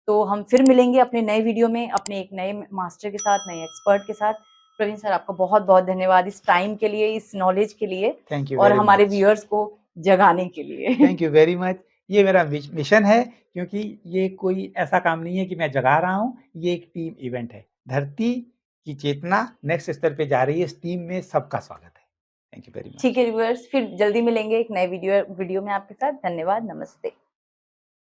तो हम फिर मिलेंगे अपने नए वीडियो में, अपने एक नए मास्टर के साथ, नए एक्सपर्ट के साथ। प्रवीण सर, आपका बहुत-बहुत धन्यवाद इस टाइम के लिए, इस नॉलेज के लिए थैंक यू और वेरी हमारे मच। व्यूअर्स को जगाने के लिए। Thank you very much. ये मेरा मिशन है, क्योंकि ये कोई ऐसा काम नहीं है कि मैं जगा रहा हूँ, ये एक टीम इवेंट है। धरती की चेतना नेक्स्ट स्तर पे जा रही है, इस टीम में सबका स्वागत है। थैंक यू वेरी ठीक मच। है व्यूअर्स, फिर जल्दी मिलेंगे एक नए वीडियो वीडियो में आपके साथ। धन्यवाद, नमस्ते।